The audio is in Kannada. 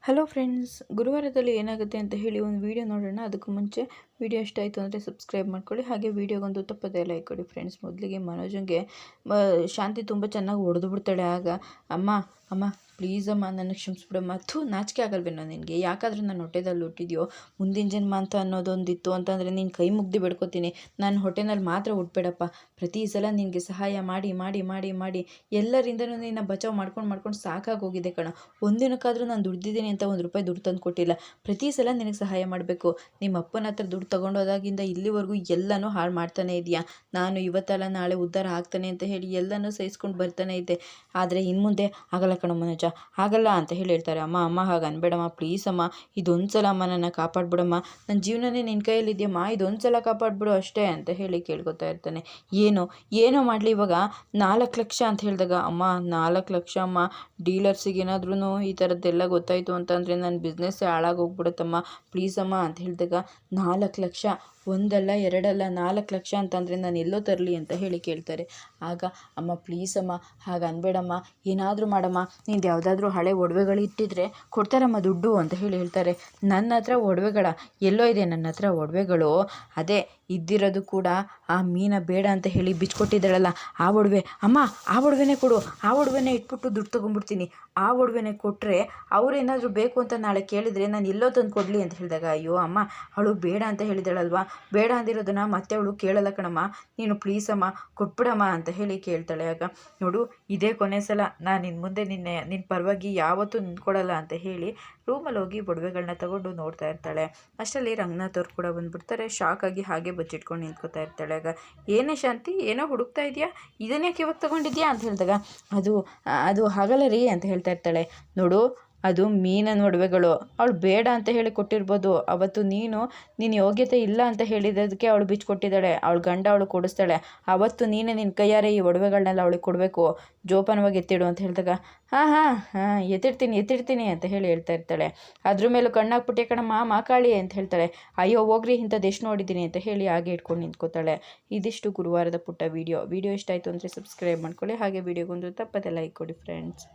ಹಲೋ ಫ್ರೆಂಡ್ಸ್, ಗುರುವಾರದಲ್ಲಿ ಏನಾಗುತ್ತೆ ಅಂತ ಹೇಳಿ ಒಂದು ವಿಡಿಯೋ ನೋಡೋಣ. ಅದಕ್ಕೂ ಮುಂಚೆ ವಿಡಿಯೋ ಇಷ್ಟ ಆಯಿತು ಅಂದರೆ ಸಬ್ಸ್ಕ್ರೈಬ್ ಮಾಡ್ಕೊಳ್ಳಿ. ಹಾಗೆ ವಿಡಿಯೋಗೊಂದು ತಪ್ಪದೇ ಲೈಕ್ ಕೊಡಿ ಫ್ರೆಂಡ್ಸ್. ಮೊದಲಿಗೆ ಮನೋಜಂಗೆ ಶಾಂತಿ ತುಂಬ ಚೆನ್ನಾಗಿ ಹೊಡೆದು ಬಿಡ್ತಾಳೆ. ಆಗ ಅಮ್ಮ ಅಮ್ಮ ಪ್ಲೀಸ್ ಅಮ್ಮ ನನಗೆ ಕ್ಷಮಿಸ್ಬಿಡಮ್ಮ. ನಾಚಿಕೆ ಆಗಲ್ವೇನೋ ನಿನಗೆ? ಯಾಕಾದರೂ ನಾನು ಹೊಟ್ಟೆದಲ್ಲಿ ಹುಟ್ಟಿದ್ಯೋ, ಮುಂದಿನ ಜನ್ಮ ಅಂತ ಅನ್ನೋದೊಂದಿತ್ತು ಅಂತಂದರೆ ನೀನು ಕೈ ಮುಗ್ದು ಬೇಡ್ಕೊತೀನಿ. ನಾನು ಹೊಟ್ಟೆನಲ್ಲಿ ಮಾತ್ರ ಹುಟ್ಬೇಡಪ್ಪ. ಪ್ರತಿ ಸಲ ನಿನಗೆ ಸಹಾಯ ಮಾಡಿ ಮಾಡಿ ಮಾಡಿ ಮಾಡಿ ಎಲ್ಲರಿಂದನೂ ನಿನ್ನ ಬಚಾವ್ ಮಾಡ್ಕೊಂಡು ಸಾಕಾಗೋಗಿದೆ ಕಣ. ಒಂದಿನಕ್ಕಾದರೂ ನಾನು ದುಡ್ದಿದ್ದೀನಿ ಅಂತ ₹1 ದುಡ್ಡು ತಂದು ಕೊಟ್ಟಿಲ್ಲ. ಪ್ರತಿ ಸಲ ನಿನಗೆ ಸಹಾಯ ಮಾಡಬೇಕು. ನಿಮ್ಮ ಅಪ್ಪನ ಹತ್ರ ದುಡ್ಡು ತೊಗೊಂಡೋದಾಗಿಂದ ಇಲ್ಲಿವರೆಗೂ ಎಲ್ಲನೂ ಹಾಳು ಮಾಡ್ತಾನೆ ಇದೆಯಾ. ನಾನು ಇವತ್ತಲ್ಲ ನಾಳೆ ಉದ್ಧಾರ ಆಗ್ತಾನೆ ಅಂತ ಹೇಳಿ ಎಲ್ಲನೂ ಸಹಿಸ್ಕೊಂಡು ಬರ್ತಾನೆ ಇದ್ದೆ. ಆದರೆ ಇನ್ನು ಮುಂದೆ ಆಗಲ್ಲ ಕಣ ಮನೋಜ, ಆಗಲ್ಲ ಅಂತ ಹೇಳ್ತಾರೆ. ಅಮ್ಮ ಅಮ್ಮ ಹಾಗೆ ಅನ್ಬೇಡಮ್ಮ, ಪ್ಲೀಸ್ ಅಮ್ಮ, ಇದೊಂದು ಸಲ ಅಮ್ಮ ನನ್ನ ಕಾಪಾಡ್ಬಿಡಮ್ಮ. ನನ್ನ ಜೀವನನೇ ನಿನ್ನ ಕೈಯಲ್ಲಿದೆಯಮ್ಮ, ಇದೊಂದು ಸಲ ಕಾಪಾಡ್ಬಿಡು ಅಷ್ಟೇ ಅಂತ ಹೇಳಿ ಕೇಳ್ಕೊತಾ ಇರ್ತಾನೆ. ಏನೋ ಮಾಡಲಿ, ಇವಾಗ 4 ಲಕ್ಷ ಅಂತ ಹೇಳಿದಾಗ, ಅಮ್ಮ 4 ಲಕ್ಷ ಅಮ್ಮ, ಡೀಲರ್ಸಿಗೆ ಏನಾದ್ರೂ ಈ ಥರದ್ದೆಲ್ಲ ಗೊತ್ತಾಯಿತು ಅಂತಂದರೆ ನನ್ನ ಬಿಸ್ನೆಸ್ಸೇ ಹಾಳಾಗೋಗ್ಬಿಡುತ್ತಮ್ಮ, ಪ್ಲೀಸ್ ಅಮ್ಮ ಅಂತ ಹೇಳಿದಾಗ, 4 ಲಕ್ಷ ಒಂದಲ್ಲ ಎರಡಲ್ಲ 4 ಲಕ್ಷ ಅಂತಂದರೆ ನಾನು ಎಲ್ಲೋ ತರಲಿ ಅಂತ ಹೇಳಿ ಕೇಳ್ತಾರೆ. ಆಗ ಅಮ್ಮ ಪ್ಲೀಸ್ ಅಮ್ಮ ಹಾಗೆ ಅನ್ಬೇಡಮ್ಮ, ಏನಾದರೂ ಮಾಡಮ್ಮ, ನಿಂದು ಯಾವುದಾದ್ರೂ ಹಳೆ ಒಡವೆಗಳು ಇಟ್ಟಿದ್ರೆ ಕೊಡ್ತಾರಮ್ಮ ದುಡ್ಡು ಅಂತ ಹೇಳ್ತಾರೆ. ನನ್ನ ಹತ್ರ ಒಡವೆಗಳ ಎಲ್ಲೋ ಇದೆ? ನನ್ನ ಹತ್ರ ಒಡವೆಗಳು ಅದೇ ಇದ್ದಿರೋದು ಕೂಡ ಆ ಮೀನ ಬೇಡ ಅಂತ ಹೇಳಿ ಬಿಚ್ಕೊಟ್ಟಿದ್ದಾಳಲ್ಲ ಆ ಒಡವೆ. ಅಮ್ಮ ಆ ಒಡವೆನೇ ಕೊಡು, ಆ ಒಡವೆನೇ ಇಟ್ಬಿಟ್ಟು ದುಡ್ಡು ತೊಗೊಂಡ್ಬಿಡ್ತೀನಿ. ಆ ಒಡವೆನೇ ಕೊಟ್ಟರೆ ಅವರೇನಾದರೂ ಬೇಕು ಅಂತ ನಾಳೆ ಕೇಳಿದರೆ ನಾನು ಎಲ್ಲೋ ತಂದು ಕೊಡಲಿ ಅಂತ ಹೇಳಿದಾಗ, ಅಯ್ಯೋ ಅಮ್ಮ ಅವಳು ಬೇಡ ಅಂತ ಹೇಳಿದಾಳಲ್ವಾ, ಬೇಡ ಅಂದಿರೋದನ್ನ ಮತ್ತೆ ಅವಳು ಕೇಳಲ್ಲ ಕಣಮ್ಮ, ನೀನು ಪ್ಲೀಸ್ ಅಮ್ಮ ಕೊಟ್ಬಿಡಮ್ಮ ಅಂತ ಹೇಳಿ ಕೇಳ್ತಾಳೆ. ಆಗ ನೋಡು, ಇದೇ ಕೊನೆ ಸಲ, ನಾನು ಇನ್ನು ಮುಂದೆ ನಿನ್ನ ಪರವಾಗಿ ಯಾವತ್ತೂ ನಿಂತ್ಕೊಡಲ್ಲ ಅಂತ ಹೇಳಿ ರೂಮಲ್ಲಿ ಹೋಗಿ ಒಡವೆಗಳನ್ನ ತಗೊಂಡು ನೋಡ್ತಾ ಇರ್ತಾಳೆ. ಅಷ್ಟರಲ್ಲಿ ರಂಗನಾಥ್ ಅವ್ರು ಕೂಡ ಬಂದುಬಿಡ್ತಾರೆ. ಶಾಕಾಗಿ ಹಾಗೆ ಬಚ್ಚಿಟ್ಕೊಂಡು ನಿಂತ್ಕೋತಾ ಇರ್ತಾಳೆ. ಆಗ ಏನೇ ಶಾಂತಿ, ಏನೋ ಹುಡುಕ್ತಾ ಇದೆಯಾ, ಇದನ್ನ್ಯಾಕೆ ಇವಾಗ ತೊಗೊಂಡಿದ್ಯಾ ಅಂತ ಹೇಳಿದಾಗ, ಅದು ಹಾಗಲ್ಲ ರೀ ಅಂತ ಹೇಳ್ತಾ ಇರ್ತಾಳೆ. ನೋಡು, ಅದು ಮೀನನ ಒಡವೆಗಳು, ಅವಳು ಬೇಡ ಅಂತ ಹೇಳಿ ಕೊಟ್ಟಿರ್ಬೋದು. ಅವತ್ತು ನಿನ್ನ ಯೋಗ್ಯತೆ ಇಲ್ಲ ಅಂತ ಹೇಳಿದ್ದಕ್ಕೆ ಅವಳು ಬಿಚ್ಕೊಟ್ಟಿದ್ದಾಳೆ. ಅವಳು ಗಂಡ ಅವಳು ಕೊಡಿಸ್ತಾಳೆ. ಅವತ್ತು ನೀನೇ ನಿನ್ನ ಕೈಯಾರೆ ಈ ಒಡವೆಗಳನ್ನೆಲ್ಲ ಅವಳಿಗೆ ಕೊಡಬೇಕು, ಜೋಪಾನವಾಗಿ ಎತ್ತಿಡು ಅಂತ ಹೇಳಿದಾಗ, ಹಾಂ ಎತ್ತಿಡ್ತೀನಿ ಅಂತ ಹೇಳ್ತಾ ಇರ್ತಾಳೆ. ಅದ್ರ ಮೇಲೂ ಕಣ್ಣಾಕ್ಬಿಟ್ಟೆ ಕಣಮ್ಮ ಮಾಕಾಳಿ ಅಂತ ಹೇಳ್ತಾಳೆ. ಅಯ್ಯೋ ಹೋಗ್ರಿ, ಇಂಥದ್ದು ಎಷ್ಟು ನೋಡಿದ್ದೀನಿ ಅಂತ ಹೇಳಿ ಹಾಗೆ ಇಟ್ಕೊಂಡು ನಿಂತ್ಕೋತಾಳೆ. ಇದಿಷ್ಟು ಗುರುವಾರದ ಪುಟ್ಟ ವಿಡಿಯೋ ಇಷ್ಟ ಆಯಿತು ಅಂದರೆ ಸಬ್ಸ್ಕ್ರೈಬ್ ಮಾಡ್ಕೊಳ್ಳಿ. ಹಾಗೆ ವಿಡಿಯೋಗೊಂದು ತಪ್ಪದೆ ಲೈಕ್ ಕೊಡಿ ಫ್ರೆಂಡ್ಸ್.